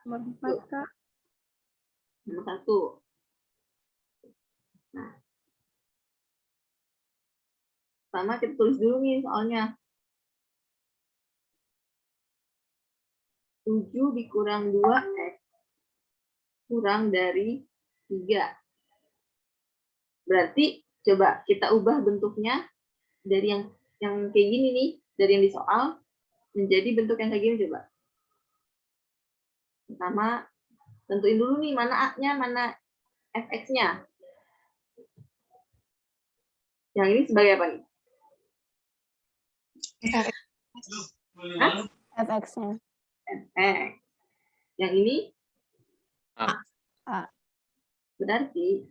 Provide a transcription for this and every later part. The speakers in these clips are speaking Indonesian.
Nomor 4, Kak. Nomor 1. Nah, pertama kita tulis dulu nih soalnya. 7 dikurang 2X kurang dari 3. Berarti coba kita ubah bentuknya dari yang kayak gini nih, dari yang di soal menjadi bentuk yang kayak gini coba. Pertama, tentuin dulu nih mana A-nya, mana fx-nya. Yang ini sebagai apa nih? fx-nya. Fx. Yang ini A. A. Berarti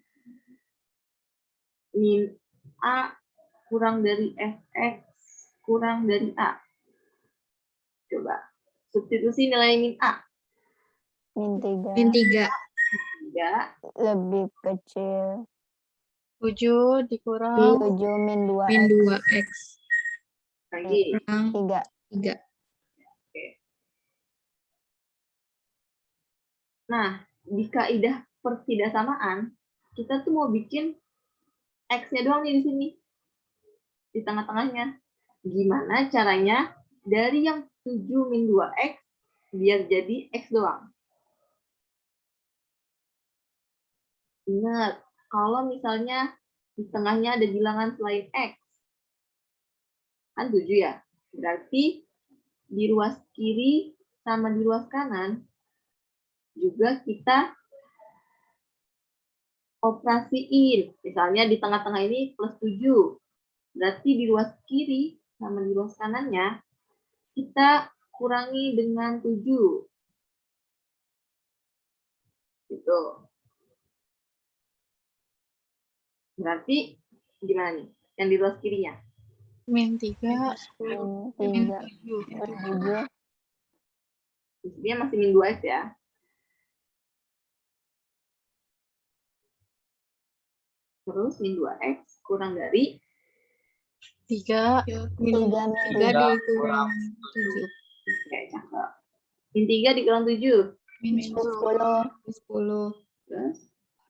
min A kurang dari fx kurang dari A. Coba substitusi nilai min A. Min 3. Min 3. 3 Lebih kecil. 7 dikurang 7 min 2X. Min 2X. lagi. Kurang 3. 3. Nah, di kaidah pertidaksamaan, kita tuh mau bikin X-nya doang nih di sini. Di tengah-tengahnya. Gimana caranya dari yang 7 min 2X biar jadi X doang? Ingat, kalau misalnya di tengahnya ada bilangan selain X, kan 7 ya. Berarti di ruas kiri sama di ruas kanan juga kita operasiin. Misalnya di tengah-tengah ini plus 7. Berarti di ruas kiri sama di ruas kanannya kita kurangi dengan 7. Gitu. Berarti gimana nih? Yang di ruas kirinya? min 3 Min 3. 7. Di sini masih min 2X ya. Terus min 2X kurang dari 3 min 3 dikurang 7. Oke, cakep. Min 3 dikurang 7. min 10. 10. Terus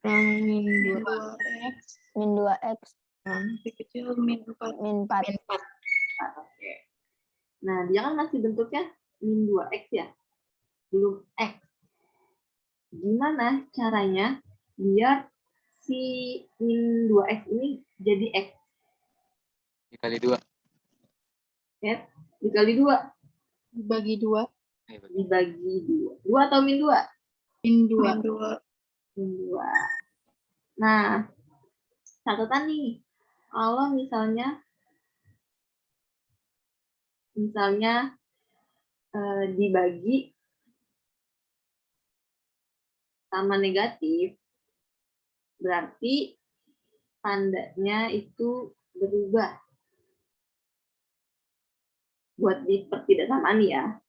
Kurang min 2. 2x Min 2X. lebih kecil min 4. Min 4. Min 4. Oke. Nah, dia kan masih bentuknya min 2X ya. Belum X. Gimana caranya biar si min 2X ini jadi X? Dikali 2. Ya, dikali 2. Dibagi 2 Dibagi 2. 2 atau min 2? min 2 Min 2. Nah, catatan nih. Kalau misalnya dibagi sama negatif, berarti tandanya itu berubah. Buat di pertidaksamaan ya.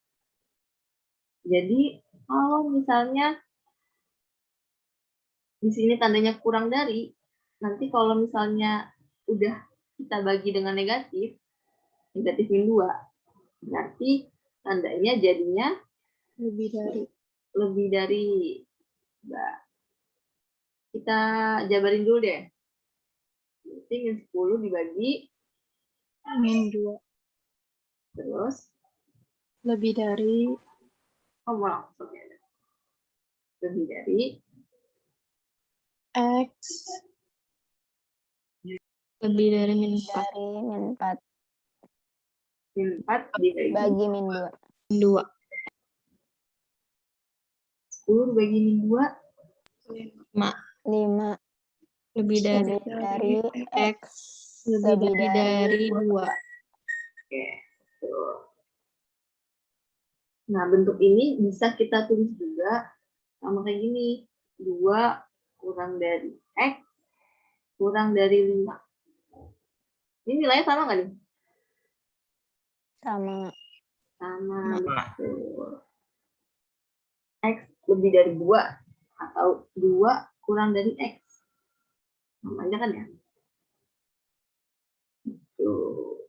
Jadi kalau misalnya di sini tandanya kurang dari, nanti kalau misalnya udah kita bagi dengan negatif min 2, berarti tandanya jadinya lebih dari. Nah, kita jabarin dulu deh. Berarti min 10 dibagi min 2 terus lebih dari mau langsung ya. Lebih dari x Lebih dari min 4. Dari min 4. min 4 dibagi Bagi min 2. Min 2. 10 dibagi min 2 5. Lebih dari Lebih dari X. Lebih dari 2. Oke. Tuh. Nah, bentuk ini bisa kita tulis juga sama kayak gini. 2 kurang dari X kurang dari 5. Ini nilainya sama nggak nih? Sama. Sama. Betul. X lebih dari 2 atau 2 kurang dari X. Namanya kan ya? Tuh.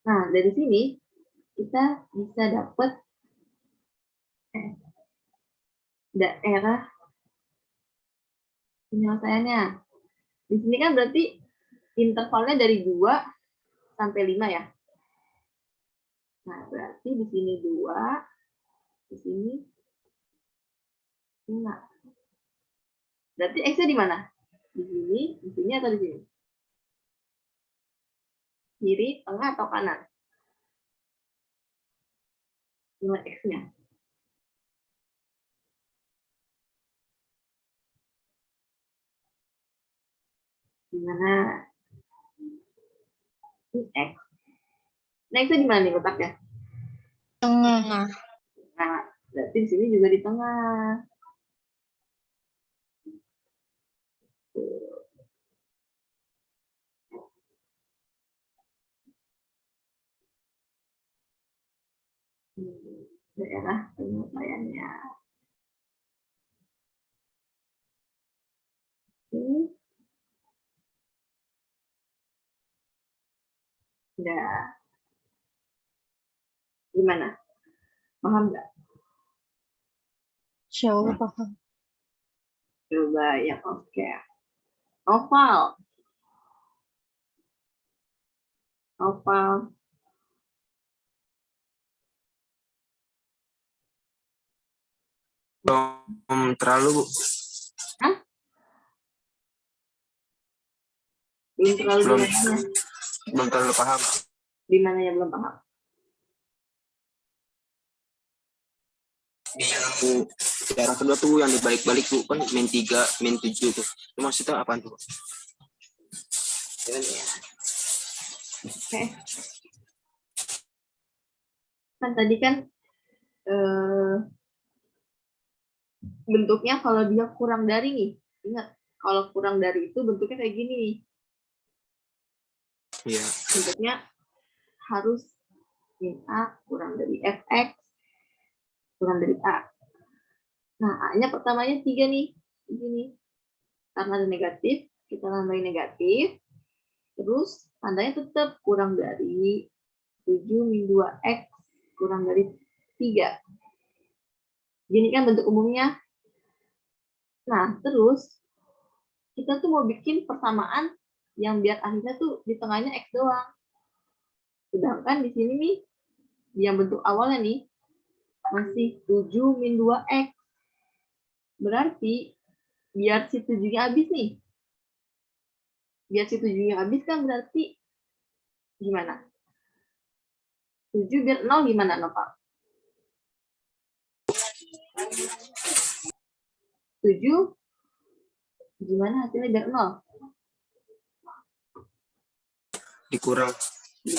Nah, dari sini kita bisa dapat daerah penyelesaiannya. Di sini kan berarti intervalnya dari 2 sampai 5 ya. Nah, berarti di sini 2, di sini 5. Berarti X-nya di mana? Di sini atau di sini? Kiri, tengah, atau kanan? Nilai X-nya. Di mana? Ini X. Nah, X-nya di mana nih letaknya? Tengah. Nah, berarti di sini juga di tengah. Daerah penyelesaiannya. Ini udah. Gimana? Paham nggak? Insya Allah paham. Coba ya, oke. Oval. Oval. Belum terlalu, Bu. Hah? Belum terlalu Belum. gimana? Belum terlalu paham. Di mana yang belum paham? Yang daerah kedua tuh yang dibalik-balik, Bu, kan min 3, min 7 tuh. Itu maksudnya apaan tuh? Ya. Oke. Kan tadi kan bentuknya kalau dia kurang dari nih. Ingat, kalau kurang dari itu bentuknya kayak gini nih. Iya. Bentuknya harus min A kurang dari Fx kurang dari A. Nah, A-nya pertamanya 3 nih. Begini. Karena ada negatif, kita nambahin negatif. Terus, tandanya tetap kurang dari 7 min 2X kurang dari 3. Gini kan bentuk umumnya. Nah, terus, kita tuh mau bikin persamaan yang biar akhirnya tuh di tengahnya X doang. Sedangkan di sini nih, yang bentuk awalnya nih, masih 7 min 2X. Berarti, biar si 7-nya habis nih. Biar si 7-nya habis kan berarti gimana? 7 biar 0 gimana, Nopal? 7 gimana hasilnya biar 0? Dikurang. 7.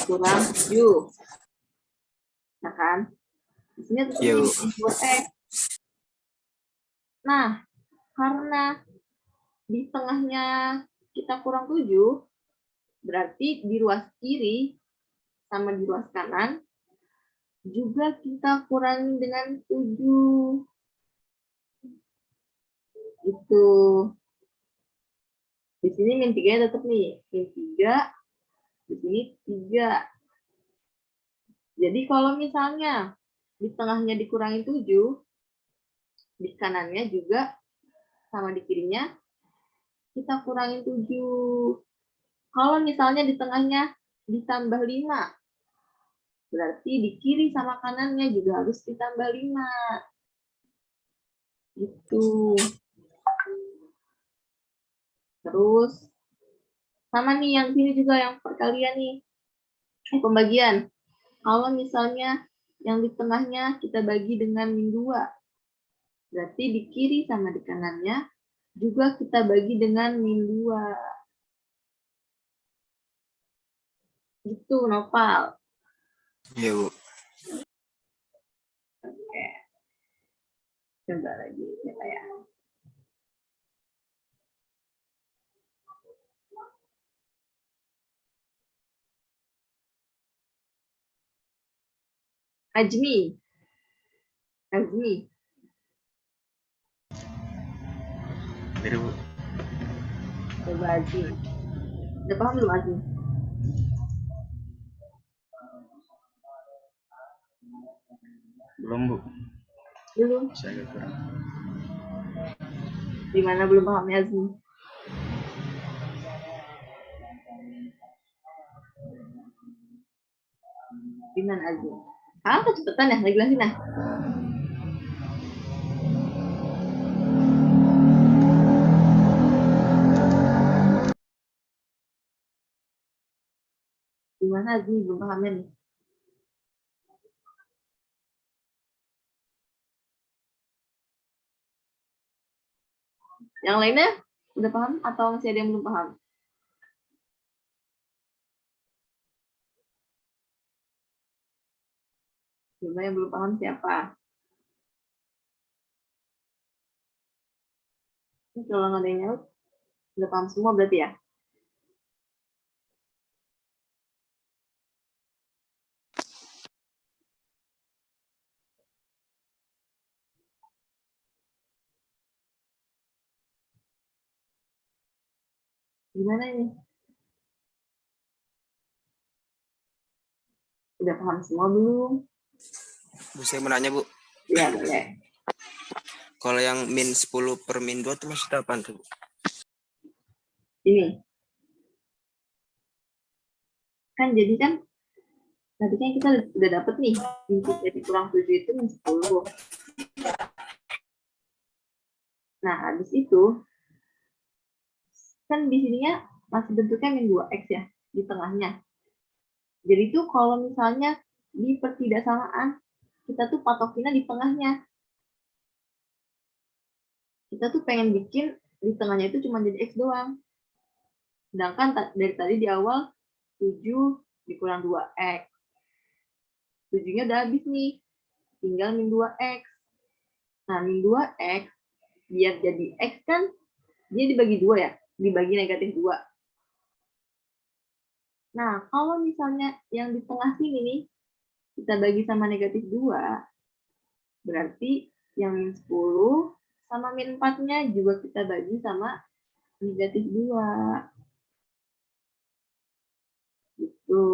Nah kan? Di sini tetap Iya, Bu. 2X. Nah, karena di tengahnya kita kurang 7, berarti di ruas kiri sama di ruas kanan juga kita kurangi dengan 7. Itu. Di sini min 3-nya tetap nih. Min 3, di sini 3. Jadi kalau misalnya di tengahnya dikurangi 7, di kanannya juga sama di kirinya kita kurangin 7. Kalau misalnya di tengahnya ditambah 5, berarti di kiri sama kanannya juga harus ditambah 5. Gitu. Terus, sama nih yang sini juga yang perkalian nih. Pembagian. Kalau misalnya yang di tengahnya kita bagi dengan min 2, berarti di kiri sama di kanannya juga kita bagi dengan min 2. Gitu, Nopal. Iya, Bu. Oke. Coba lagi, coba ya. Ajmi. Biru, Bu. Coba Ajmi. Udah paham belum Ajmi? Belum, Bu. Belum. Saya agak kurang. Gimana belum pahamnya Azmi? Gimana Azmi? Ah, kecepatan ya, lagi jelasin nah. Gimana Azmi belum pahamnya nih? Yang lainnya udah paham atau masih ada yang belum paham? Coba yang belum paham siapa? Ini kalau nggak ada yang nyaut, udah paham semua berarti ya? Gimana ini? Udah paham semua belum? Bu, saya mau nanya, Bu. Ya, boleh. Kalau yang min 10 per min 2 itu maksudnya apa tuh, Bu? Ini. Kan jadi kan, tadi kan kita udah dapet nih, inti dari kurang 7 itu min 10. Nah, habis itu, kan di sininya masih bentuknya min 2x ya, di tengahnya. Jadi tuh kalau misalnya di pertidaksamaan, kita tuh patokinnya di tengahnya. Kita tuh pengen bikin di tengahnya itu cuma jadi x doang. Sedangkan dari tadi di awal 7 dikurang 2x. 7-nya udah habis nih. Tinggal min 2x. Nah, min 2x biar jadi x kan dia dibagi 2 ya. Dibagi negatif 2. Nah, kalau misalnya yang di tengah sini nih kita bagi sama negatif 2, berarti yang min 10 sama min 4-nya juga kita bagi sama negatif 2. Gitu.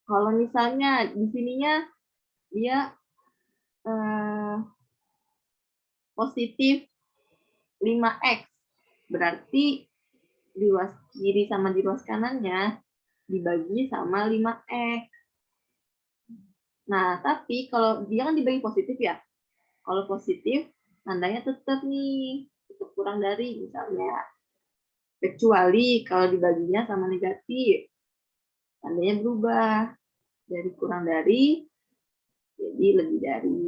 Kalau misalnya di sininya dia positif 5x, berarti di ruas kiri sama di ruas kanannya dibagi sama 5x. Nah, tapi kalau dia kan dibagi positif ya. Kalau positif, tandanya tetap nih, tetap kurang dari misalnya. Kecuali kalau dibaginya sama negatif, tandanya berubah. Dari kurang dari, jadi lebih dari.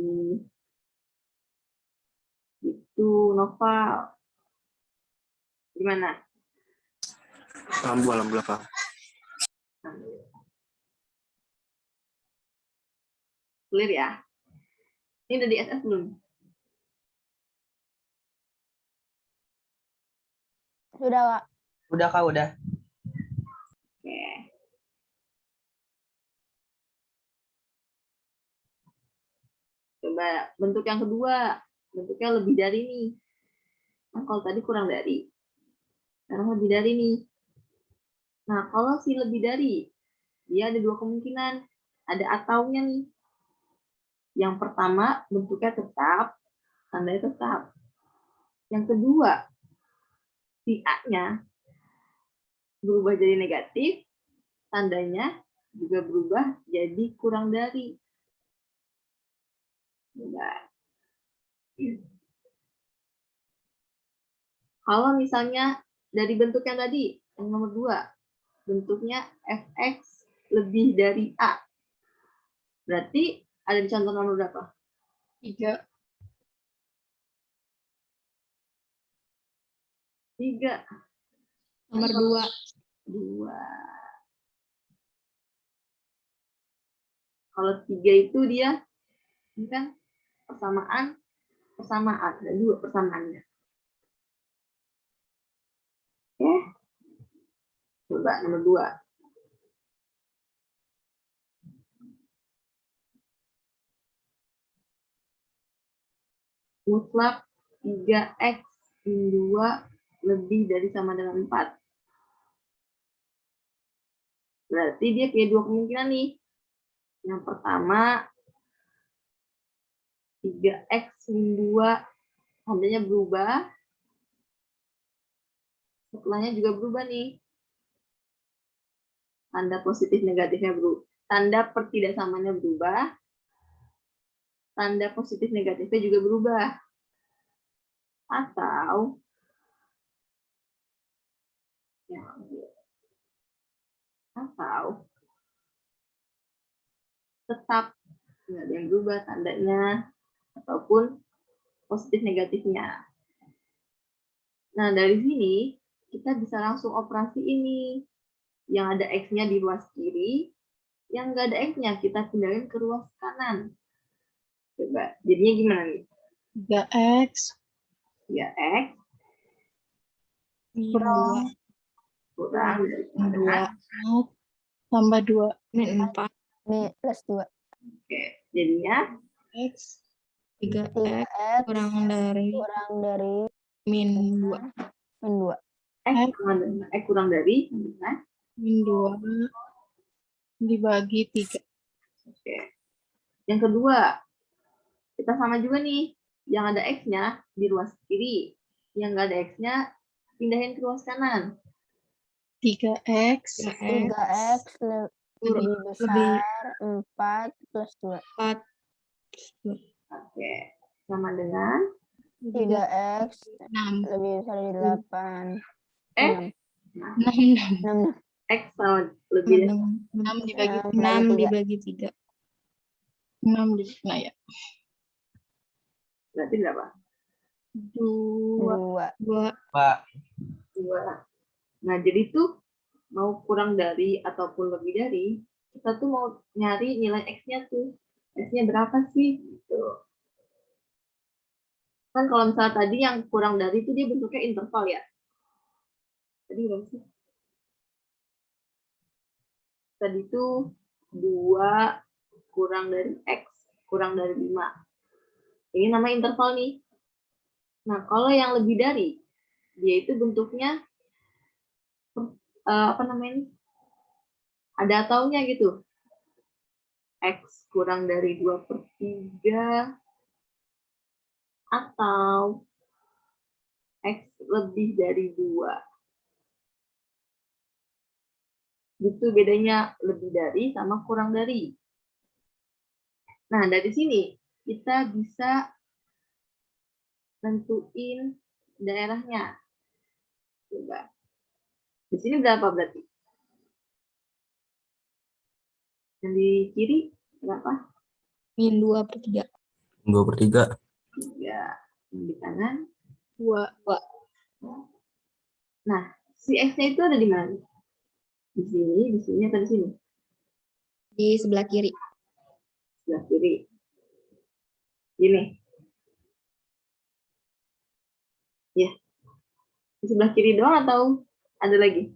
Itu Noval. Gimana? Alhamdulillah, paham. Clear ya? Ini udah di SS belum? Sudah, Kak. Udah, Kak, udah. Oke. Coba bentuk yang kedua. Bentuknya lebih dari nih. Nah, kalau tadi kurang dari. Sekarang lebih dari nih. Nah, kalau si lebih dari, dia ada dua kemungkinan. Ada ataunya nih. Yang pertama, bentuknya tetap, tandanya tetap. Yang kedua, si A-nya berubah jadi negatif, tandanya juga berubah jadi kurang dari. Nah, kalau misalnya dari bentuk yang tadi, yang nomor 2, bentuknya fx lebih dari A. Berarti ada di contoh nomor berapa? 3. 3. Nomor 2. 2. Kalau 3 itu dia, ini kan persamaan, ada dua persamaannya. Oke. Coba nomor 2. Mutlak 3x min 2 lebih dari sama dengan 4. Berarti dia punya dua kemungkinan nih. Yang pertama, 3x min 2 tandanya berubah. Setelahnya juga berubah nih. Tanda positif negatifnya berubah. Tanda pertidaksamaannya berubah. Tanda positif negatifnya juga berubah. Atau tetap nggak ada yang berubah tandanya ataupun positif negatifnya. Nah, dari sini kita bisa langsung operasi ini. Yang ada X-nya di ruas kiri, yang nggak ada X-nya kita pindahin ke ruas kanan. Coba, jadinya gimana nih? 3x 3x Min kurang kurang dari 2 tambah 2 min 4. Min plus 2. Oke, jadinya x 3x 3x kurang dari min 2. min 2. X kurang dari min 2 dibagi 3. Oke. Yang kedua, kita sama juga nih. Yang ada X-nya di ruas kiri. Yang nggak ada X-nya, pindahin ke ruas kanan. 3x 3x lebih besar 4 plus 2. 4. Oke. Sama dengan 3x 6 lebih besar dari 8. X. 6 6. X sama lebih dari 6 dibagi 6 dibagi 3. 6 nah ya berarti berapa? 2 2. 2. Nah, jadi tuh mau kurang dari ataupun lebih dari, kita tuh mau nyari nilai X-nya tuh. X-nya berapa sih? Gitu. Kan kalau misalnya tadi yang kurang dari itu dia bentuknya interval ya. Tadi berapa sih? Tadi tuh 2 kurang dari X kurang dari 5. Ini namanya interval nih. Nah, kalau yang lebih dari, dia itu bentuknya apa namanya? Ada ataunya gitu. X kurang dari 2/3 atau X lebih dari 2. Gitu bedanya lebih dari sama kurang dari. Nah, dari sini kita bisa tentuin daerahnya. Coba. Di sini berapa berarti? Yang di kiri berapa? Min 2/3. 2/3. 3. Yang di kanan 2 Nah, si X-nya itu ada di mana? Di sini atau di sini? Di sebelah kiri. Sebelah kiri. Gini. Ya. Di sebelah kiri doang atau ada lagi?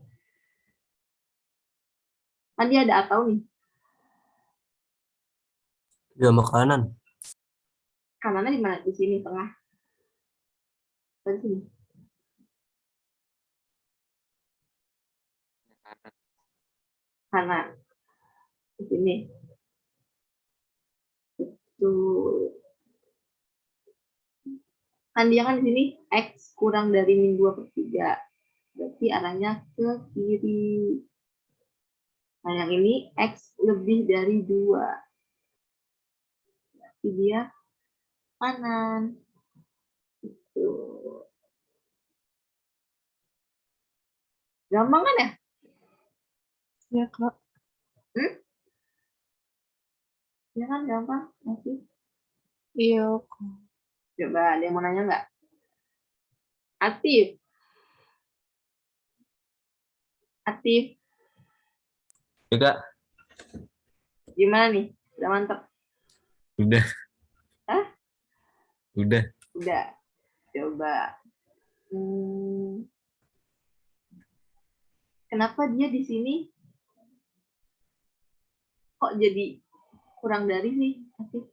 Tadi ada atau nih. Dia makanan. Kanannya di mana? Di sini tengah. Atau di sini? Kanan. Di sini. Tuh. Kan dia kan di sini X kurang dari min 2/3. Berarti arahnya ke kiri. Nah, yang ini X lebih dari 2. Berarti dia kanan. Tuh. Gampang kan ya? ya kak Ya kan gampang. Masih. iya Coba ada yang mau nanya nggak? Aktif. Aktif. Juga. Gimana nih? Udah mantap? Udah. Hah? Udah. Udah. Coba. Kenapa dia di sini kok jadi kurang dari sih? Aktif.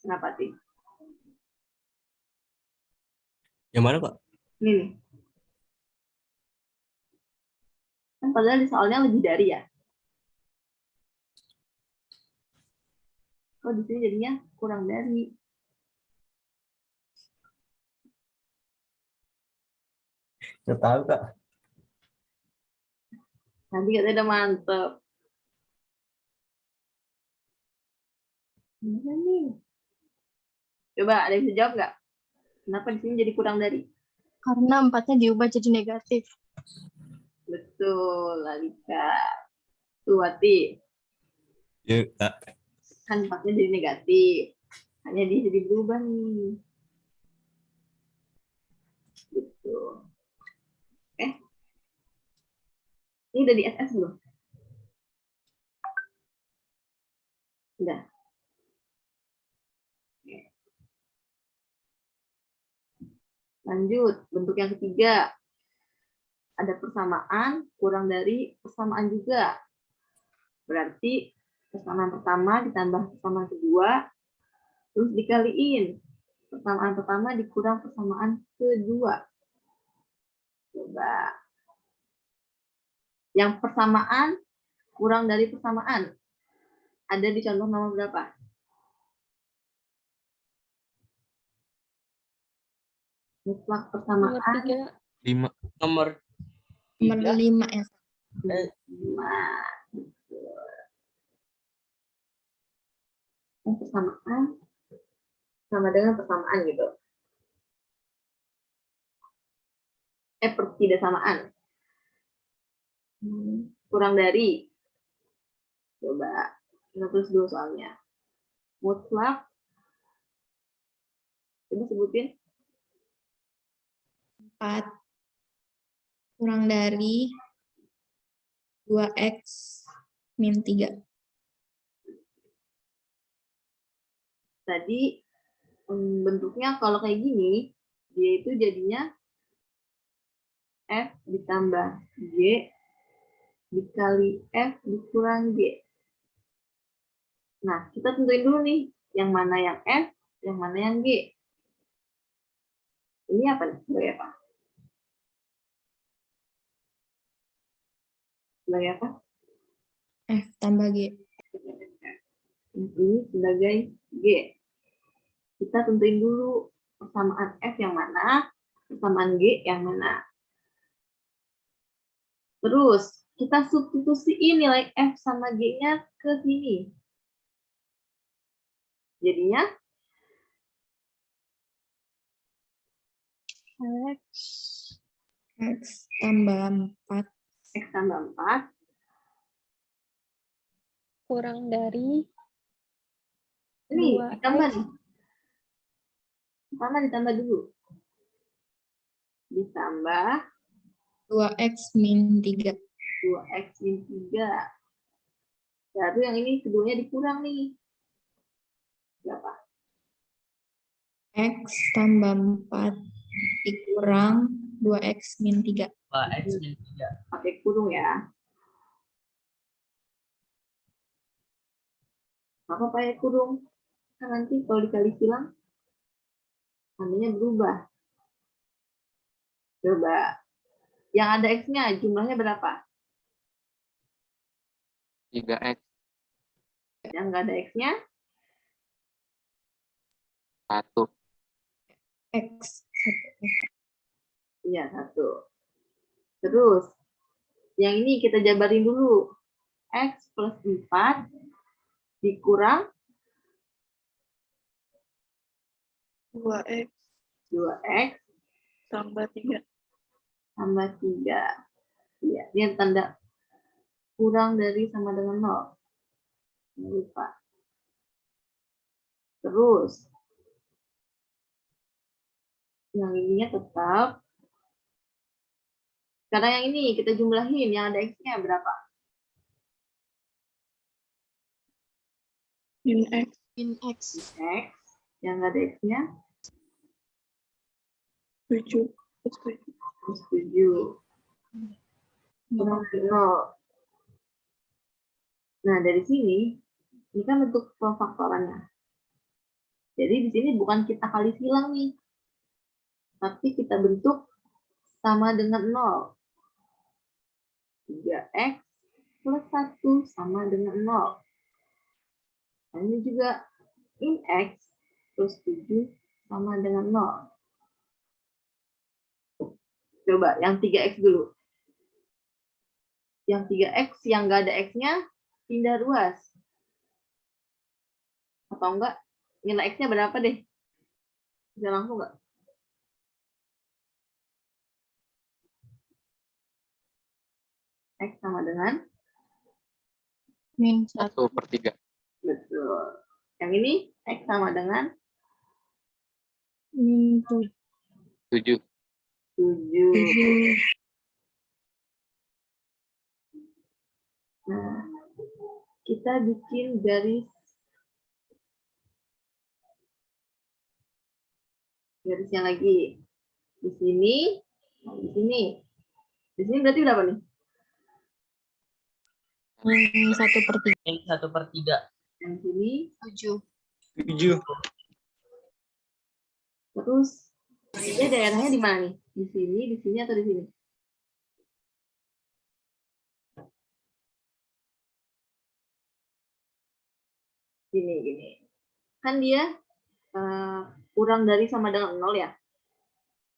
Kenapa sih? Yang mana, Pak? Ini nih. Kan padahal di soalnya lebih dari ya. Kok di sini jadinya kurang dari? Nggak tahu, Kak. Nanti katanya udah mantep. Gimana nih? Coba ada yang bisa jawab nggak? Kenapa di sini jadi kurang dari? Karena 4-nya diubah jadi negatif. Betul, Lalika. Tuh, Wati. Yuk, Kak. Kan 4-nya jadi negatif. Hanya dia jadi berubah nih. Gitu. Ini udah di SS belum? Udah. Oke. Lanjut, bentuk yang ketiga. Ada persamaan, kurang dari persamaan juga. Berarti persamaan pertama ditambah persamaan kedua, terus dikaliin. Persamaan pertama dikurang persamaan kedua. Coba. Yang persamaan kurang dari persamaan. Ada di contoh nomor berapa? Mutlak persamaan. Nomor 3. 5. Nomor Nomor 5 ya. 5. Yang persamaan sama dengan persamaan gitu. Pertidaksamaan. Kurang dari. Coba. Kita tulis dulu soalnya. Mutlak. Coba sebutin. 4 kurang dari 2x min 3. Tadi bentuknya kalau kayak gini, dia itu jadinya F ditambah G dikali F dikurang G. Nah, kita tentuin dulu nih, yang mana yang F, yang mana yang G. Ini apa nih? Sebagai apa? Sebagai apa? F tambah G. Ini sebagai G. Kita tentuin dulu persamaan F yang mana, persamaan G yang mana. Terus, kita substitusiin nilai F sama G-nya ke sini. Jadinya, X tambah 4 X tambah 4 Kurang dari ini 2X. ditambah nih. Pertama ditambah dulu. Ditambah 2x min 3. 2x min 3. Baru yang ini keduanya dikurang nih. Berapa? X tambah 4 dikurang 2x min 3. X min 3. Pakai kurung ya. Apa pakai kurung? Kan nanti kalau dikali silang, tandanya berubah. Coba. Yang ada X-nya, jumlahnya berapa? 3x. Yang nggak ada X-nya, 1. X 1x. iya 1. Terus, yang ini kita jabarin dulu. X plus 4 dikurang 2X 2X tambah 3. tambah 3. Iya, ini tanda kurang dari sama dengan 0. Jangan lupa. Terus, yang ininya tetap. Sekarang yang ini kita jumlahin, yang ada X-nya berapa? Min X. X. Yang nggak ada X-nya 7. 7. Kurang dari 0. Nah, dari sini, ini kan bentuk pemfaktorannya. Jadi di sini bukan kita kali silang nih, tapi kita bentuk sama dengan 0. 3x plus 1 sama dengan 0. Dan ini juga in x plus 7 sama dengan 0. Coba yang 3x dulu. Yang 3x yang nggak ada x-nya pindah ruas. Atau enggak, nilai x-nya berapa deh? Bisa langsung nggak? X sama dengan? Min 1. 1/3. Betul. Yang ini x sama dengan? Min 7. 7. Nah, kita bikin garisnya lagi. Di sini, di sini. Di sini berarti berapa nih? Min 1/3. Min 1/3. Yang sini 7. 7. terus dia daerahnya di mana nih? Di sini atau di sini? Gini. Kan dia kurang dari sama dengan 0 ya.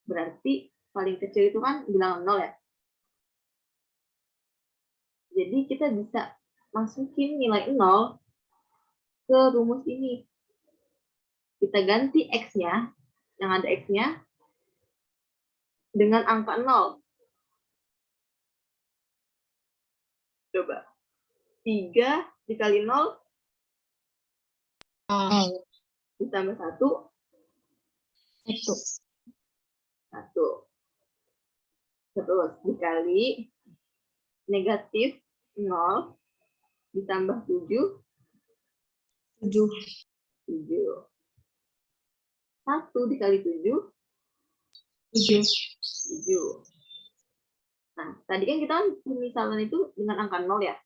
Berarti paling kecil itu kan bilangan 0 ya. Jadi kita bisa masukin nilai 0 ke rumus ini. Kita ganti x-nya, yang ada x-nya, dengan angka 0. Coba. 3 dikali 0 ditambah 1. 1. Terus dikali negatif 0 ditambah 7. 7. 7. 1 dikali 7. 7. 7. Nah, tadi kan kita pemisalan itu dengan angka 0 ya.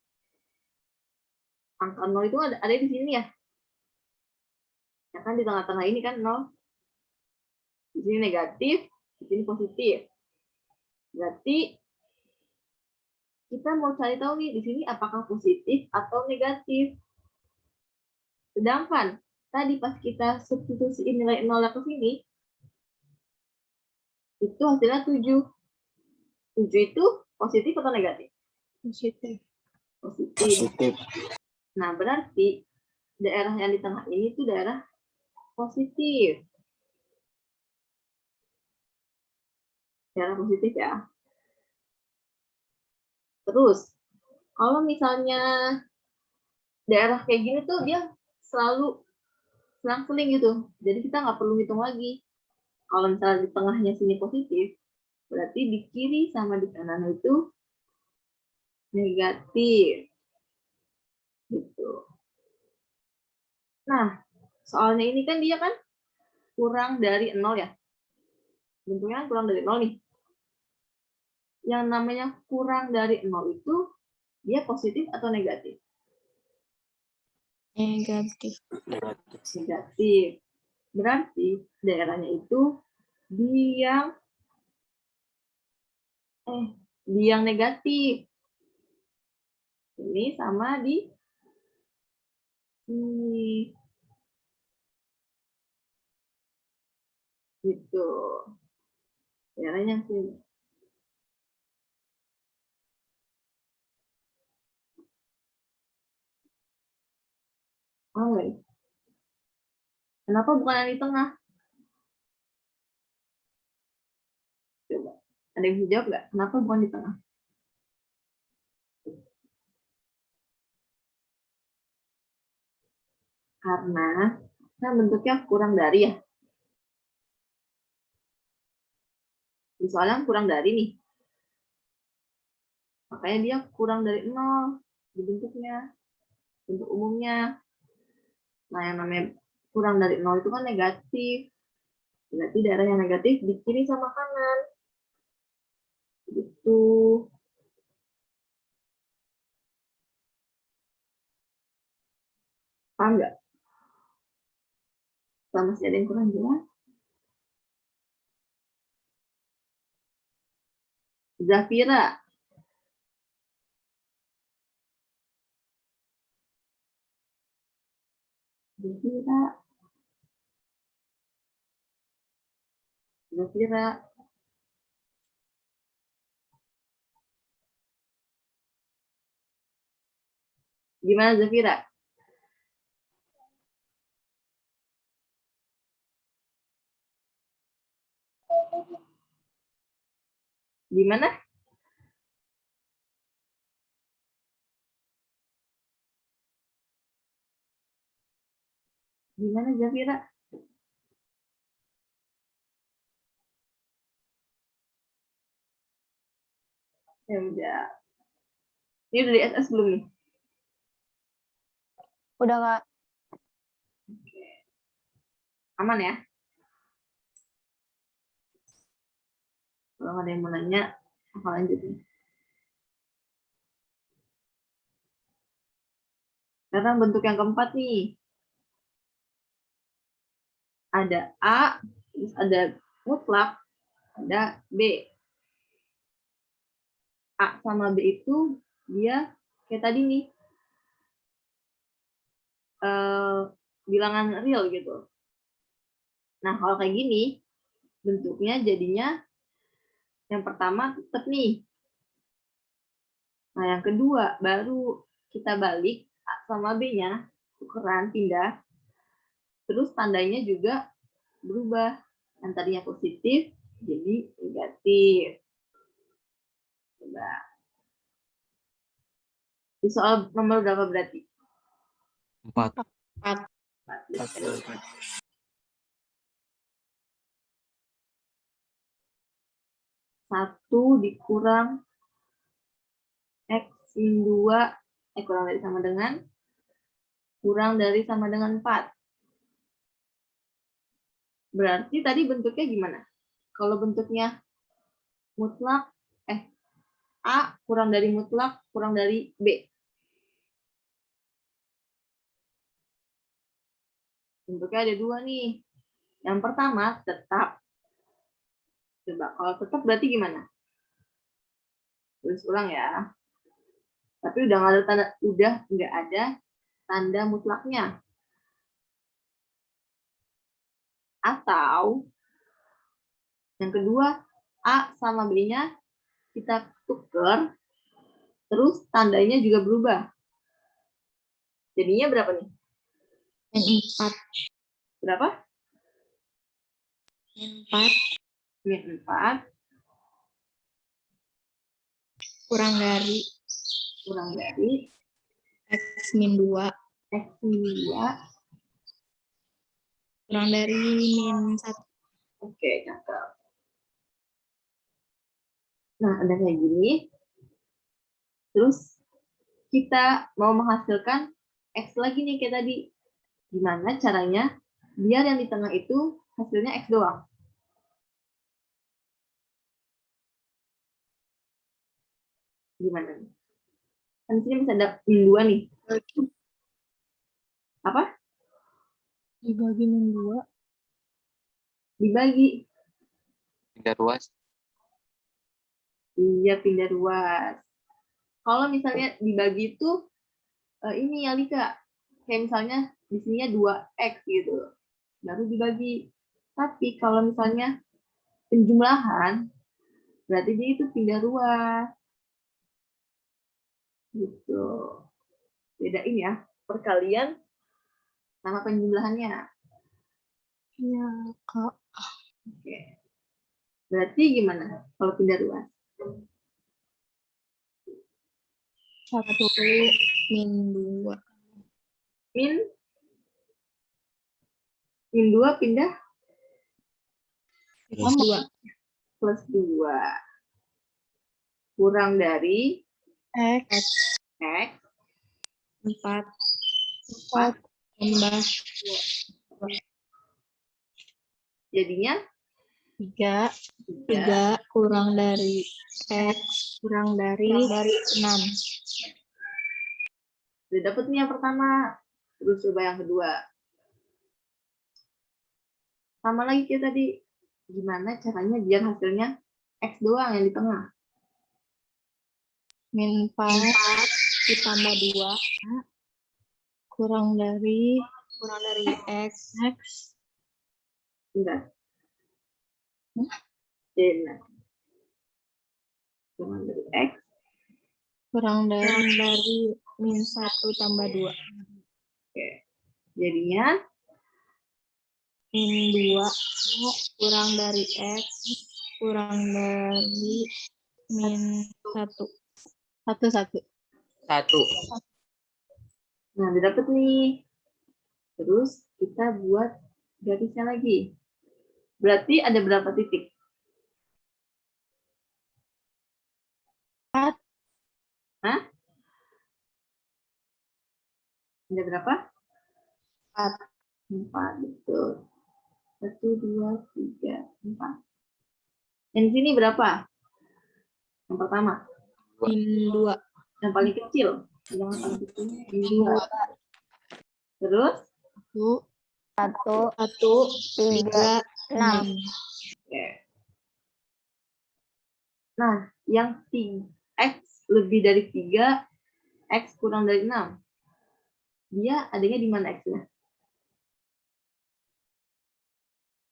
Angka 0 itu ada di sini ya. Ya kan di tengah-tengah ini kan 0. Di sini negatif, di sini positif. Berarti kita mau cari tahu nih di sini apakah positif atau negatif. Sedangkan tadi pas kita substitusiin nilai 0 ke sini, itu hasilnya 7. 7 itu positif atau negatif? Positif. Positif. Nah, berarti daerah yang di tengah ini itu daerah positif. Daerah positif ya. Terus, kalau misalnya daerah kayak gini tuh dia selalu selang-seling gitu. Jadi kita nggak perlu hitung lagi. Kalau misalnya di tengahnya sini positif, berarti di kiri sama di kanan itu negatif. Gitu. Nah, soalnya ini kan dia kan kurang dari 0 ya. Bentuknya kurang dari 0 nih. Yang namanya kurang dari 0 itu dia positif atau negatif? Negatif. Negatif. Berarti daerahnya itu di yang negatif. Ini sama di sini. Gitu. Daerahnya sini. Oh, kenapa bukan yang di tengah? Coba. Ada yang bisa jawab nggak? Kenapa bukan di tengah? Karena kan bentuknya kurang dari ya. Soalnya kurang dari nih. Makanya dia kurang dari 0 di bentuknya. Bentuk umumnya. Nah, yang namanya kurang dari 0 itu kan negatif. Berarti daerah yang negatif di kiri sama kanan. Gitu. Paham nggak? Kalau masih ada yang kurang jelas? Zafira. Zafira. Gimana Zafira? Gimana? Gimana Zafira? Ya udah. Ini udah di SS belum nih? Udah Kak. Aman ya? Kalau ada yang mau nanya, apa lanjut nih? Sekarang bentuk yang keempat nih. Ada A, terus ada mutlak, ada B. A sama B itu dia kayak tadi nih. Bilangan real gitu. Nah, kalau kayak gini, bentuknya jadinya yang pertama tetap nih. Nah, yang kedua baru kita balik A sama B-nya, tukeran, pindah. Terus tandanya juga berubah. Yang tadinya positif jadi negatif. Coba. Di soal nomor berapa berarti? 4. 1 dikurang X min 2, kurang dari sama dengan, kurang dari sama dengan 4. Berarti tadi bentuknya gimana? Kalau bentuknya mutlak, A kurang dari mutlak, kurang dari B. Bentuknya ada 2 nih. Yang pertama tetap. Coba, kalau tetap berarti gimana? Tulis ulang ya. Tapi udah nggak ada tanda mutlaknya. Atau yang kedua, A sama B-nya kita tuker, terus tandanya juga berubah. Jadinya berapa nih? Min 4. Berapa? Min 4 Min 4 kurang dari X min 2 X min 2 kurang dari min 1. Oke, cakep. Nah, ada kayak gini. Terus kita mau menghasilkan X lagi nih kayak tadi. Gimana caranya biar yang di tengah itu hasilnya X doang? Gimana nih? Kan sini bisa ada min 2 nih. Apa? Dibagi min 2. Dibagi. Pindah ruas. Iya, pindah ruas. Kalau misalnya dibagi itu ini ya Lika, kayak misalnya di sininya 2X gitu, baru dibagi. Tapi kalau misalnya penjumlahan, berarti dia itu pindah ruas. Gitu. Bedain ya, perkalian sama penjumlahannya. Iya Kak. Oke. Berarti gimana kalau pindah ruas? 1 Min 2 Min 2 pindah plus 2 plus 2. Kurang dari X X 4 tambah jadinya 3 kurang dari X kurang dari 6. Udah dapet nih yang pertama. Terus coba yang kedua. Sama lagi kayak tadi. Gimana caranya biar hasilnya X doang yang di tengah? min 4 ditambah 2 kurang dari kurang dari X. X Enggak. Jadi, kurang dari X. kurang dari Kurang dari min 1 tambah 2. Oke. Jadinya Min 2 kurang dari X kurang dari min 1. 1. Satu. nah didapat nih. Terus kita buat garisnya lagi. Berarti ada berapa titik? 4. Hah? Ada berapa? 4. 4, betul. 1, 2, 3, 4. Yang sini berapa? Yang pertama. Min 2. Yang paling kecil. Jangan paling kecil. Ini 2. Terus? 1, 3, 6. Oke. Nah, yang X lebih dari 3, X kurang dari 6. Dia adanya di mana X-nya?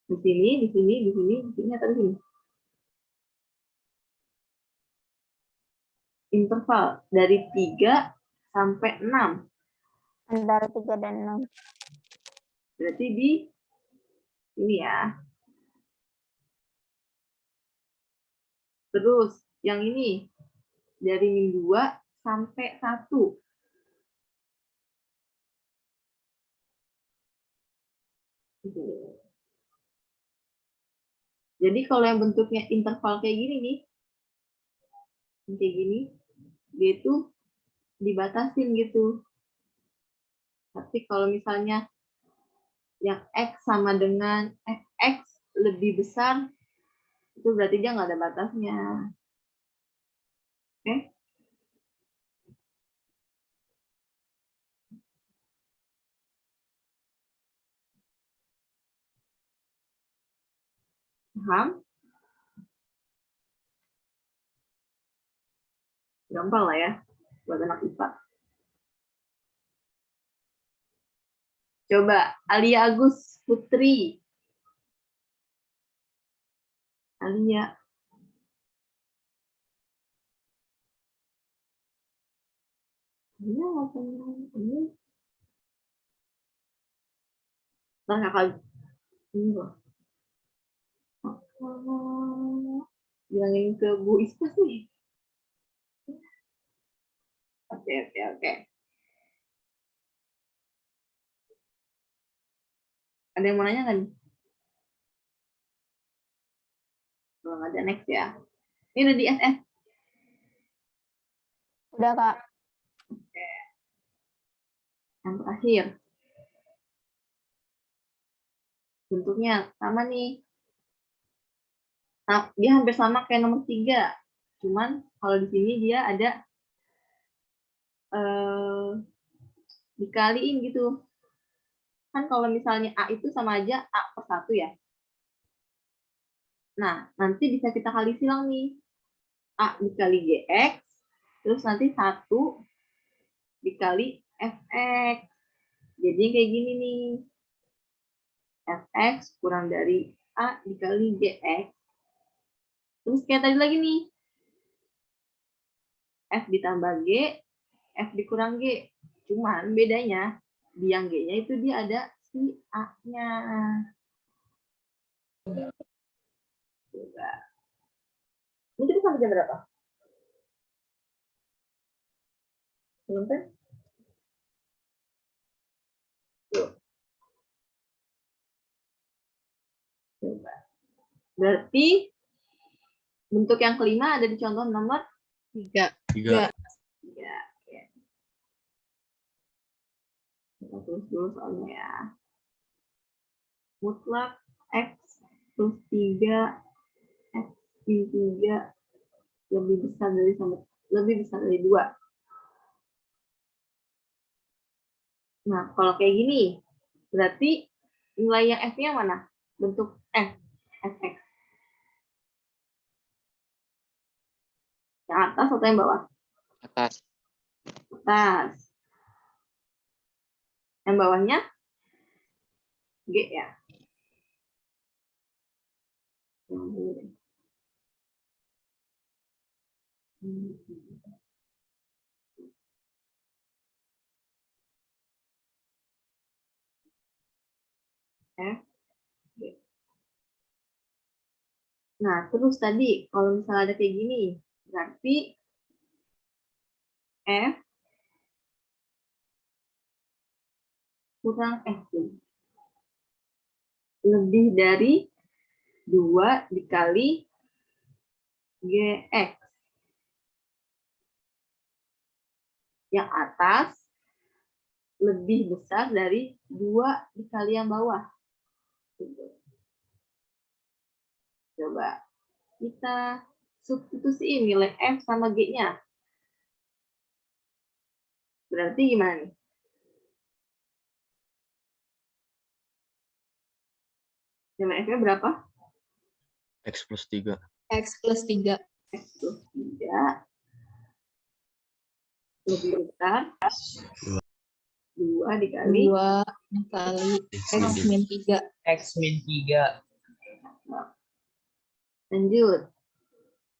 Di sini, di sini, di sini, di sini, atau di sini? Interval dari 3 sampai 6. Antara 3 dan 6. Berarti di ini ya. Terus yang ini dari min 2 sampai 1. Jadi kalau yang bentuknya interval kayak gini nih, kayak gini, dia itu dibatasin gitu. Tapi kalau misalnya yang X sama dengan X lebih besar, itu berarti dia nggak ada batasnya. Oke? Paham? Gampang lah ya, buat anak IPA. Coba, Alia Agus Putri. Alia. Alia apa ini? Ntar kakak ini loh. Bilangin ke Bu Isma nih. Oke. Ada yang mau nanya nggak nih? Kalau nggak ada next ya. Ini udah di SS. Udah, Kak. Yang terakhir. Bentuknya sama nih. Nah, dia hampir sama kayak nomor 3. Cuman kalau di sini dia ada dikaliin gitu. Kan kalau misalnya A itu sama aja A per 1 ya. Nah, nanti bisa kita kali silang nih. A dikali GX, terus nanti 1 dikali FX. Jadi kayak gini nih. Fx kurang dari A dikali GX. Terus kayak tadi lagi nih. F ditambah G, F dikurang G. Cuman bedanya, di yang G-nya itu dia ada si A-nya. Coba. Ini kita sampai jam berapa? Belum kan? Coba. Berarti bentuk yang kelima ada di contoh nomor 3. 3. 3. Ya. Kita tulis dulu soalnya ya. Mutlak X plus 3 X min 3 lebih besar dari 2. Nah, kalau kayak gini, berarti nilai yang F-nya mana? Bentuk F, Fx. Yang atas atau yang bawah? Atas. Atas. Yang bawahnya? G ya. Yang dulu deh. F, G. Nah, terus tadi kalau misalnya ada kayak gini, berarti F kurang F lebih dari 2 dikali GX. Yang atas lebih besar dari 2 dikali yang bawah. Gitu. Coba kita substitusiin nilai F sama G-nya. Berarti gimana nih? Nilai F-nya berapa? X plus 3. X plus 3. X plus 3 lebih besar 2 dikali 2 kali X min 3. X min 3. lanjut.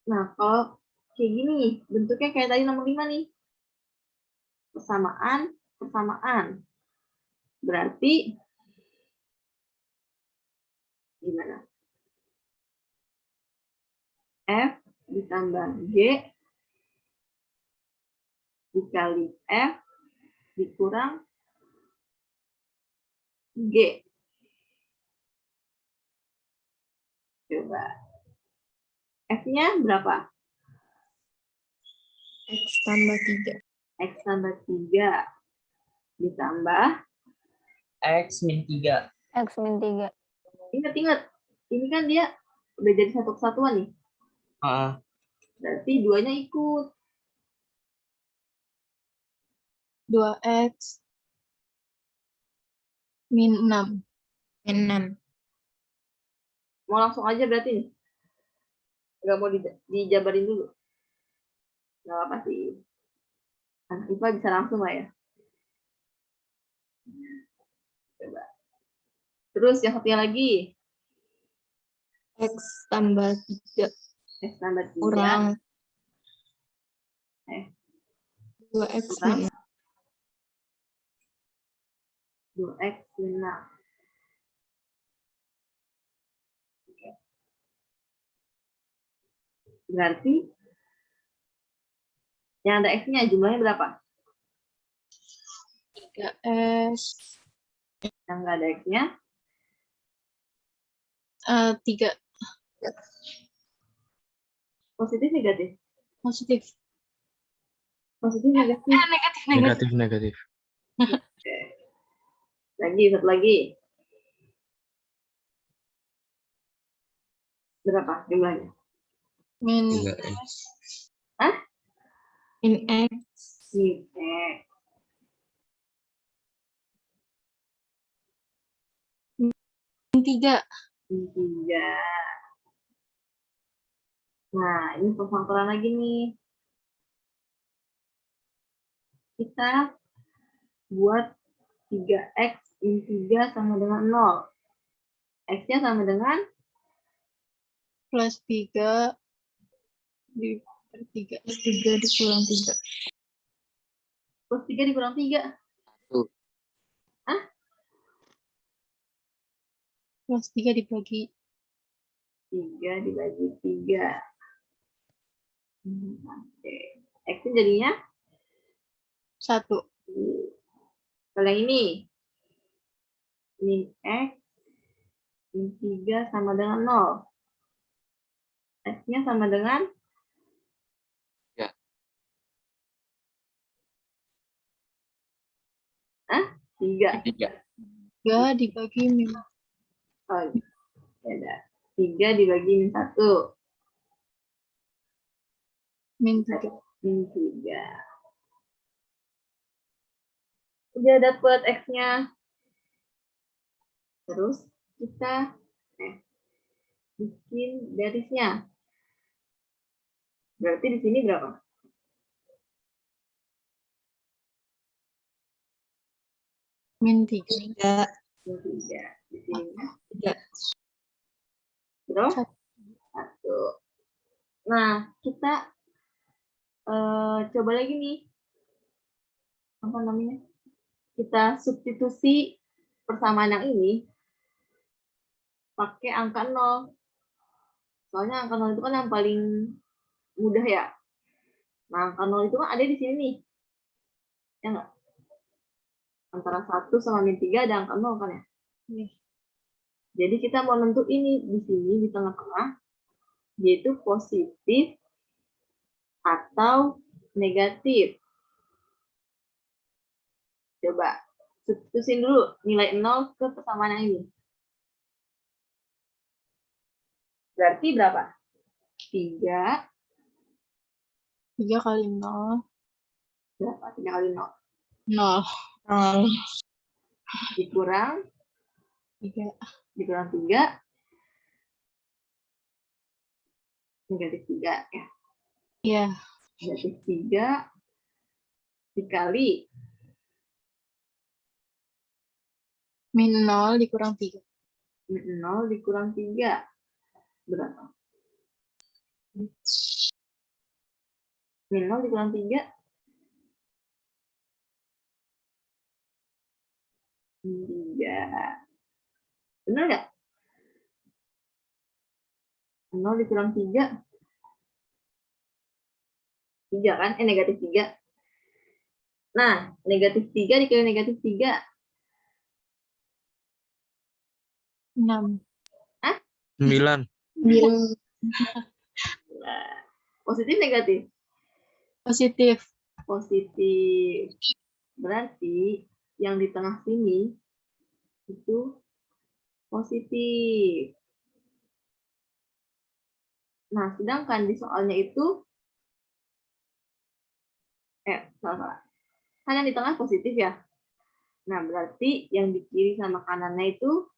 Nah, kalau kayak gini, bentuknya kayak tadi nomor 5 nih. Persamaan, persamaan. Berarti gimana? F ditambah G dikali F dikurang G. Coba. F-nya berapa? X tambah 3. X tambah 3 ditambah. X min 3. X min 3. Ingat-ingat, ini kan dia udah jadi satu kesatuan nih. Berarti 2-nya ikut. 2x min 6. Min 6. Mau langsung aja berarti nih. Nggak mau dijabarin dulu. Nggak apa sih. Anak IPA bisa langsung lah ya. Coba. Terus yang satunya lagi. X tambah 3 X tambah 3. kurang 2x kurang min 2x min 6. Oke. Berarti yang ada X-nya jumlahnya berapa? 3x. Yang nggak ada X-nya 3 positif negatif? positif. Positif negatif. Negatif, negatif. Oke. Lagi, satu lagi. Berapa jumlahnya? Min 3x. Hah? min X. Min X. min 3. Min 3. Nah, ini pemfaktoran lagi nih. Kita buat 3x min 3 sama dengan 0. X-nya sama dengan Plus 3 di per 3. Plus 3 dikurang 3. plus 3 dikurang 3. Tuh. Hah? Plus 3 dibagi 3 dibagi 3. Oke. X-nya jadinya 1. Kalau yang ini. Min X min 3 sama dengan 0. X-nya sama dengan 3. 3 dibagi min Oh, ya 3 dibagi min 1. min 3. Min 3. Udah dapet X-nya. Terus kita bikin garisnya. Berarti di sini berapa? Min 3. 3. 3 di sini ya. 3. Terus Satu. 1. Nah, kita coba lagi nih. Apa namanya? Kita substitusi persamaan yang ini pakai angka 0. Soalnya angka 0 itu kan yang paling mudah ya. Nah, angka 0 itu kan ada di sini nih. Ya enggak? Antara 1 sama min 3 ada angka 0 kan ya? Iya. Jadi kita mau nentu ini di sini di tengah-tengah, yaitu positif atau negatif. Coba substitusin dulu nilai 0 ke persamaan yang ini. Berarti berapa? 3 3 kali 0. berapa? 3 kali 0 0. dikurang 3. 3 negatif 3 ya. Iya. Negatif 3 dikali Min 0 dikurang 3. 0 dikurang 3 berapa? Min 0 dikurang 3 3. Benar nggak? 0 dikurang 3 3 kan? Negatif 3. Nah, negatif 3 dikali negatif 3 6. 9. positif negatif? Positif. Positif. Berarti yang di tengah sini itu positif. Nah, sedangkan di soalnya itu salah. Kan yang di tengah positif ya. Nah, berarti yang di kiri sama kanannya itu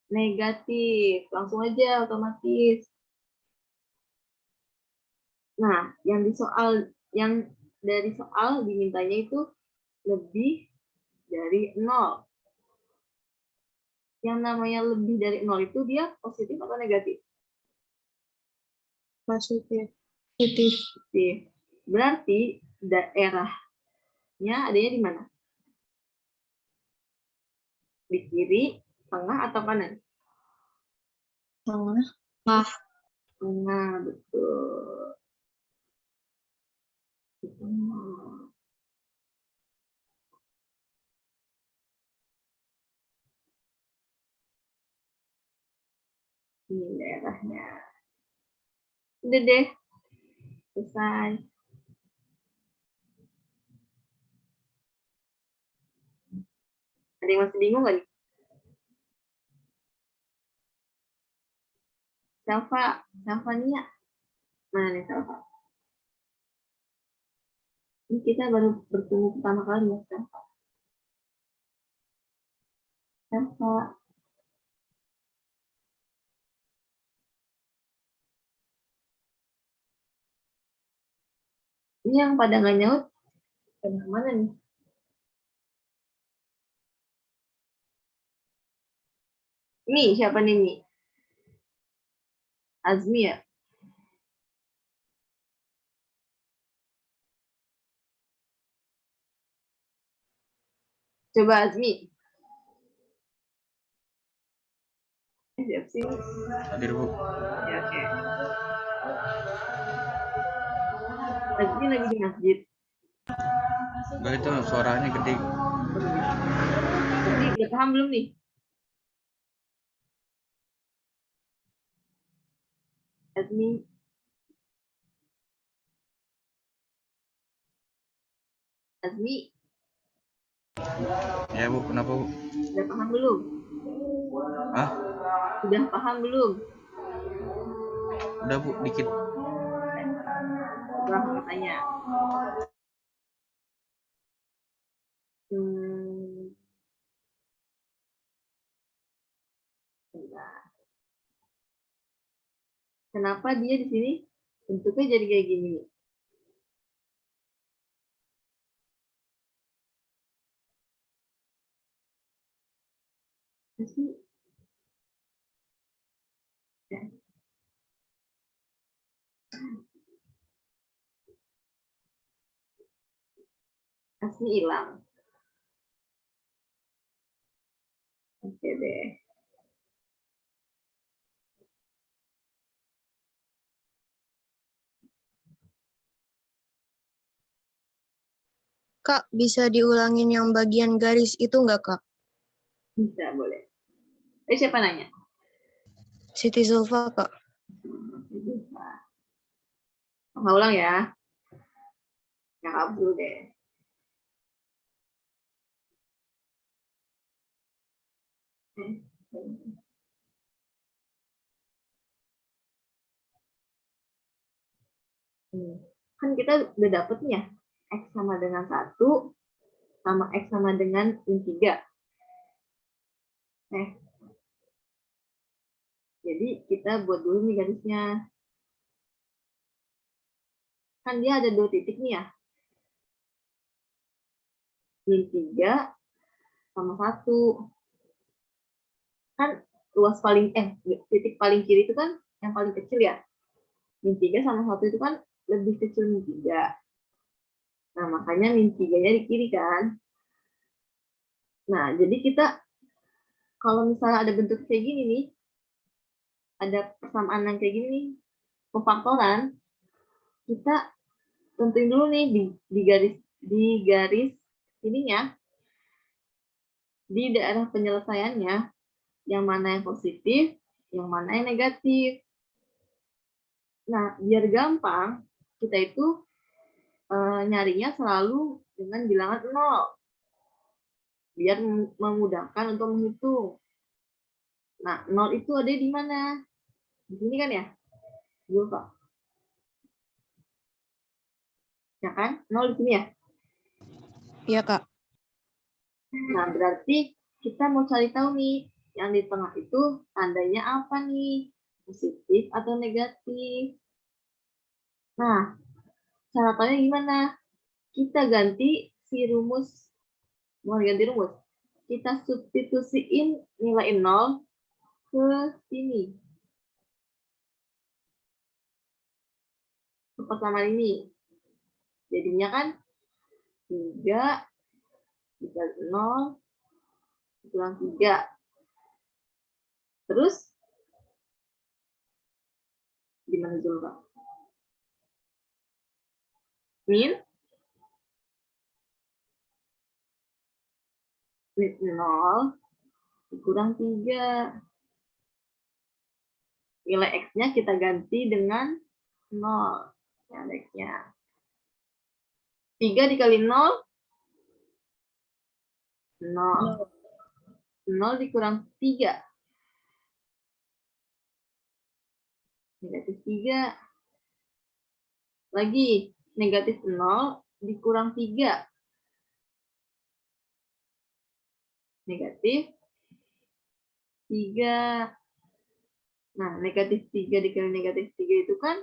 negatif. Langsung aja otomatis. Nah, yang dari soal dimintanya itu lebih dari 0. Yang namanya lebih dari 0 itu dia positif atau negatif? Positif. Positif. Berarti daerahnya adanya di mana? Di kiri, tengah, atau kanan? Tengah. Tengah, betul. Di tengah. Ini daerahnya. Udah deh. Selesai. Ada yang masih bingung nggak nih? Salvania. Mana nih Salva? Ini kita baru bertemu pertama kali ya, Salva. Salva. Ini yang pada nggak nyaut, pada kemana nih? Ini siapa nih, Mi? Azmi ya? Coba Azmi. Siap sih. Hadir, Bu. Ya, oke. Azmi lagi di masjid. Enggak, itu suaranya gede. Azmi udah paham belum nih? Azmi. Azmi, Ya, Bu. Kenapa, Bu? udah paham belum? Hah? Udah paham belum? Udah, Bu. Dikit. Langsung tanya. Bentar. Kenapa dia di sini bentuknya jadi kayak gini? Kasih. Ya. Kasih hilang. Oke deh. Kak, bisa diulangin yang bagian garis itu nggak, Kak? Bisa, boleh. Siapa nanya? Siti Zulfa, Kak. Bisa. Nggak ulang ya. Yang kabur deh. Kan kita udah dapet nih ya. X sama dengan 1 sama X sama dengan min 3. Jadi kita buat dulu nih garisnya. Kan dia ada 2 titik nih ya. Min 3 sama 1. Kan luas paling, titik paling kiri itu kan yang paling kecil ya. Min 3 sama 1 itu kan lebih kecil min 3. Nah, makanya min 3-nya di kiri kan. Nah, jadi kita kalau misalnya ada bentuk kayak gini nih, ada persamaan yang kayak gini nih, pemfaktoran, kita tentuin dulu nih di garis ininya, di daerah penyelesaiannya, yang mana yang positif, yang mana yang negatif. Nah, biar gampang, kita itu nyarinya selalu dengan bilangan 0. Biar memudahkan untuk menghitung. Nah, 0 itu ada di mana? Di sini kan ya? Lupa. Ya kan? 0 di sini ya? Iya, Kak. Nah, berarti kita mau cari tahu nih, yang di tengah itu tandanya apa nih? Positif atau negatif? Nah, cara tanya gimana? Kita ganti si rumus. Mau ganti rumus? Kita substitusiin nilai 0 ke sini. Ke persamaan ini. Jadinya kan 3 dikali 0 kurang 3. Terus gimana dulu, Pak? Min 0 dikurang 3. Nilai X-nya kita ganti dengan 0. Nilai X-nya. 3 dikali 0, 0. 0 dikurang 3. Negatif 3. Lagi, negatif 0 dikurang 3. Negatif 3. Nah, negatif 3 dikali negatif 3 itu kan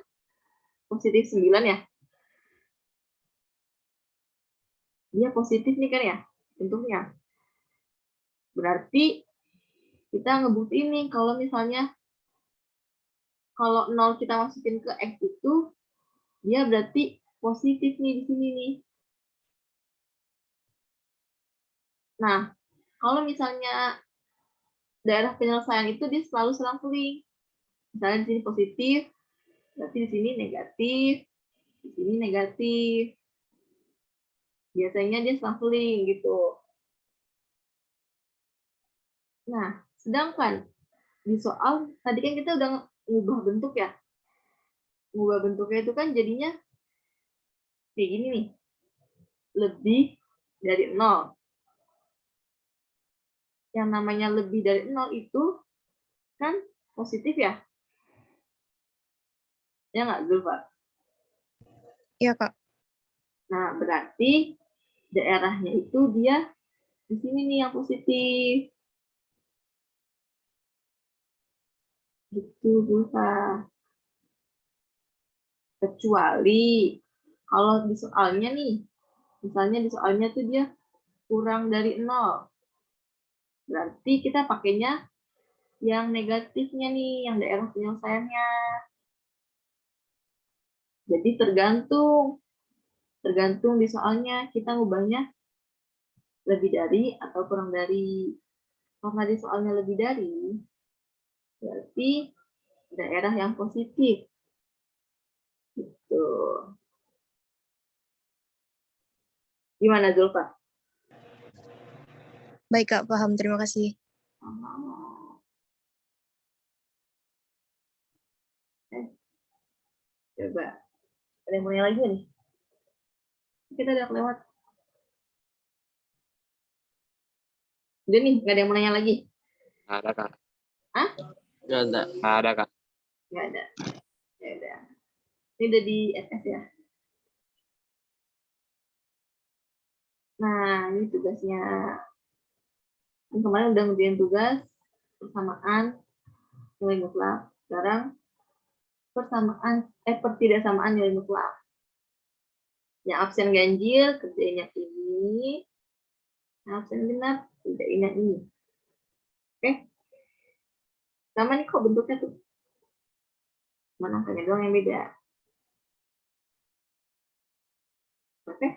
positif 9 ya? Dia positif nih kan ya, bentuknya. Berarti kita ngebuktiin nih kalau misalnya kalau 0 kita masukin ke X itu, dia berarti positif nih di sini nih. Nah, kalau misalnya daerah penyelesaian itu dia selalu selang-seling. Misalnya di sini positif, berarti di sini negatif, di sini negatif. Biasanya dia selang-seling gitu. Nah, sedangkan di soal, tadi kan kita udah ngubah bentuk ya. Ngubah bentuknya itu kan jadinya kayak gini nih. Lebih dari 0. Yang namanya lebih dari 0 itu kan positif ya? Ya nggak, Zulfa? Iya, Kak. Nah, berarti daerahnya itu dia di sini nih yang positif. Gitu, Zulfa. Kecuali kalau di soalnya nih, misalnya di soalnya tuh dia kurang dari 0. Berarti kita pakainya yang negatifnya nih, yang daerah penyelesaiannya. Jadi tergantung di soalnya kita ngubahnya lebih dari atau kurang dari. Karena di soalnya lebih dari, berarti daerah yang positif. Gitu. Gimana Zulfa? Baik, Kak. Paham. Terima kasih. Coba. Ada yang mau nanya lagi nih? Kita udah kelewat. Udah nih, nggak ada yang mau nanya lagi? Nggak ada, Kak. Hah? Nggak ada, Kak. Nggak ada. Ya udah. Ini udah di SS ya. Nah, ini tugasnya. Kan kemarin udah ngerjain tugas persamaan nilai mutlak. Sekarang pertidaksamaan nilai mutlak. Yang absen ganjil kerjain yang ini. Yang absen genap kerjain yang ini. Oke? Sama nih kok bentuknya tuh. Cuma angkanya doang yang beda. Oke?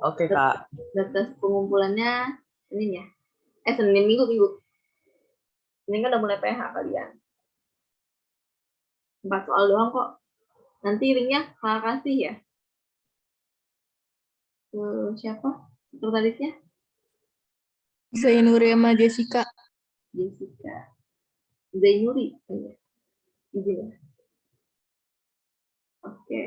Oke, Kak. Batas pengumpulannya Senin ya. Senin Minggu. Senin kan udah mulai PH kalian. 4 soal doang kok. Nanti linknya Kakak kasih ya. Ke siapa? Sekretarisnya? Zainuri sama Jessica. Jessica. Zainuri. Izin ya. Oke.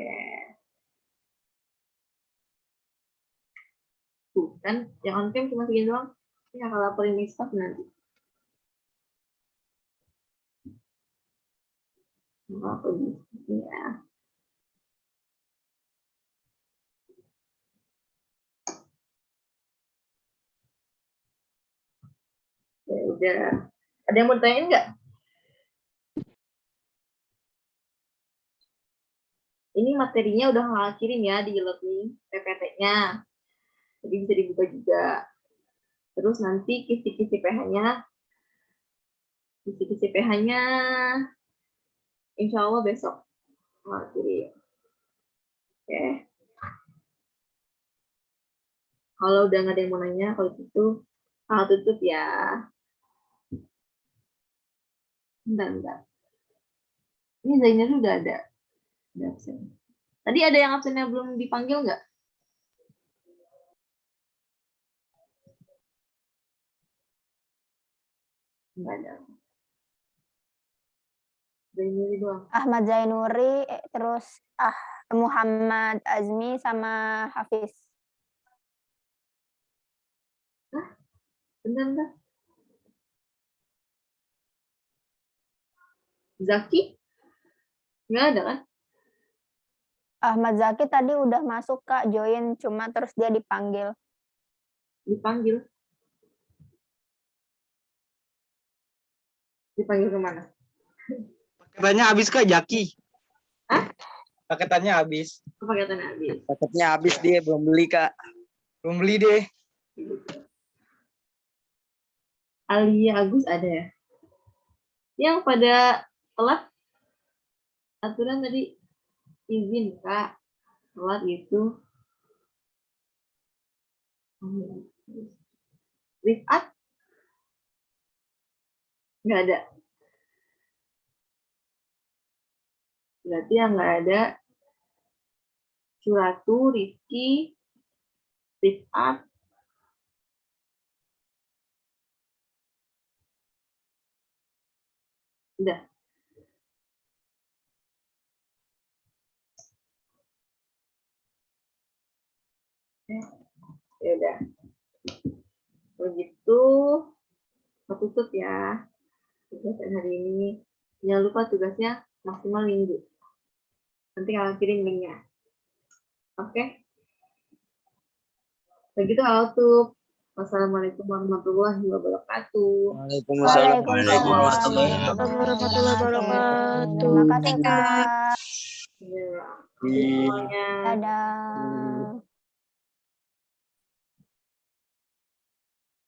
Tuh, kan yang on cam cuma segini doang. Ini akan laporin di staff nanti. Laporin ya. Ya udah. Ada yang mau tanyain nggak? Ini materinya udah nggak kirim ya di e-learning PPT-nya. Jadi bisa dibuka juga. Terus nanti kisi-kisi PH-nya insya Allah besok nggak kirim. Oke. Kalau udah nggak ada yang mau nanya, kalau gitu tutup ya. Bentar. Ini Zainal udah ada. Udah absen. Tadi ada yang absennya belum dipanggil nggak? Nggak ada. Zainuri doang. Ahmad Zainuri, terus Muhammad Azmi sama Hafiz. Bentar. Zaki? Nggak ada kan? Ahmad Zaki tadi udah masuk Kak, join, cuma terus dia dipanggil. Dipanggil kemana? Paketannya habis Kak, Jaki. Hah? Paketannya habis. Paketannya habis. Paketnya habis dia, belum beli Kak. Belum beli deh. Alia Agus ada ya? Yang pada telat aturan tadi izin Kak, telat gitu. Rifat? Nggak ada. Berarti yang nggak ada Curatu, Rizky, Rifat, udah. Ya udah. Begitu, tutup ya. Tugasan hari ini. Jangan lupa tugasnya maksimal minggu. Nanti kalau kirim linknya. Oke. Begitu kalau tutup. Wassalamualaikum warahmatullahi wabarakatuh. Waalaikumsalam. Waalaikumsalam warahmatullahi wabarakatuh. Terima kasih Kak. Ya. Semuanya. Dadah.